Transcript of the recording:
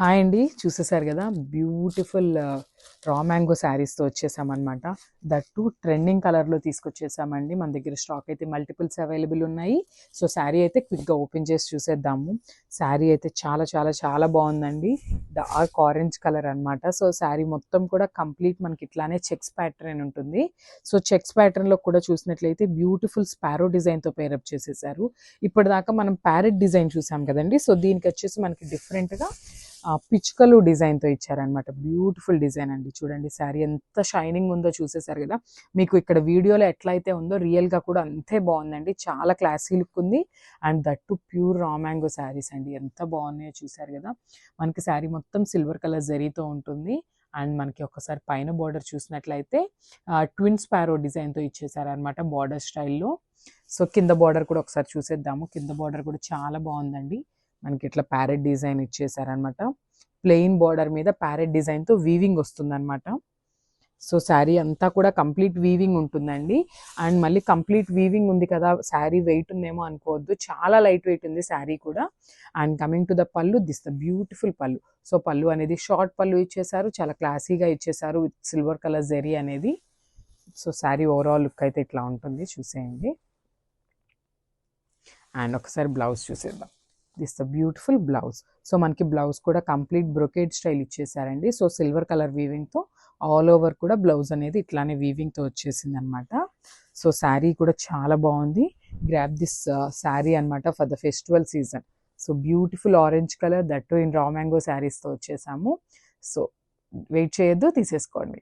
Hi అండి. చూసేసారు కదా beautiful raw mango శారీస్తో వచ్చేసామన్నమాట. దట్ టు ట్రెండింగ్ కలర్లో తీసుకొచ్చేసామండి. మన దగ్గర స్టాక్ అయితే మల్టిపుల్స్ అవైలబుల్ ఉన్నాయి. సో శారీ అయితే క్విక్గా ఓపెన్ చేసి చూసేద్దాము. శారీ అయితే చాలా చాలా చాలా బాగుందండి. డార్క్ ఆరెంజ్ కలర్ అనమాట. సో శారీ మొత్తం కూడా కంప్లీట్ మనకి ఇట్లానే చెక్స్ ప్యాటర్న్ ఉంటుంది. సో చెక్స్ ప్యాటర్న్లో కూడా చూసినట్లయితే బ్యూటిఫుల్ స్పారో డిజైన్తో పేరప్ చేసేసారు. ఇప్పటిదాకా మనం ప్యారెట్ డిజైన్ చూసాం కదండి. సో దీనికి వచ్చేసి మనకి డిఫరెంట్గా పిచ్చుకలు డిజైన్తో ఇచ్చారనమాట. బ్యూటిఫుల్ డిజైన్ అండి. చూడండి శారీ ఎంత షైనింగ్ ఉందో చూసేసారు కదా. మీకు ఇక్కడ వీడియోలో ఎట్లయితే ఉందో రియల్గా కూడా అంతే బాగుందండి. చాలా క్లాసీ లుక్ ఉంది. And that to pure raw mango saris అండి. ఎంత బాగున్నాయో చూసారు కదా. మనకి శారీ మొత్తం సిల్వర్ కలర్ జరీతో ఉంటుంది. అండ్ మనకి ఒకసారి పైన బార్డర్ చూసినట్లయితే ట్విన్ స్పారో డిజైన్తో ఇచ్చేసారనమాట బార్డర్ స్టైల్లో. సో కింద బార్డర్ కూడా ఒకసారి చూసేద్దాము. కింద బార్డర్ కూడా చాలా బాగుందండి. మనకి ఇట్లా ప్యారెట్ డిజైన్ ఇచ్చేసారనమాట. ప్లెయిన్ బార్డర్ మీద ప్యారెట్ డిజైన్తో వీవింగ్ వస్తుందన్నమాట. సో శారీ అంతా కూడా కంప్లీట్ వీవింగ్ ఉంటుందండి. అండ్ మళ్ళీ కంప్లీట్ వీవింగ్ ఉంది కదా, శారీ వెయిట్ ఉందేమో అనుకోవద్దు. చాలా లైట్ వెయిట్ ఉంది శారీ కూడా. అండ్ కమింగ్ టు ద పళ్ళు, దిస్ ద బ్యూటిఫుల్ పళ్ళు. సో పళ్ళు అనేది షార్ట్ పళ్ళు ఇచ్చేసారు. చాలా క్లాసీగా ఇచ్చేసారు విత్ సిల్వర్ కలర్ జెరీ అనేది. సో శారీ ఓవరాల్ లుక్ అయితే ఇట్లా ఉంటుంది, చూసేయండి. అండ్ ఒకసారి బ్లౌజ్ చూసేద్దాం. This the beautiful blouse. So మనకి బ్లౌజ్ కూడా కంప్లీట్ బ్రొకేడ్ స్టైల్ ఇచ్చేసారండి. సో సిల్వర్ కలర్ వీవింగ్తో ఆల్ ఓవర్ కూడా బ్లౌజ్ అనేది ఇట్లానే వీవింగ్తో వచ్చేసింది అనమాట. సో శారీ కూడా చాలా బాగుంది. గ్రాప్ దిస్ శారీ అనమాట for the festival season. So beautiful orange colour, that too in raw mango శారీస్తో వచ్చేసాము. సో వెయిట్ చేయొద్దు, తీసేసుకోండి.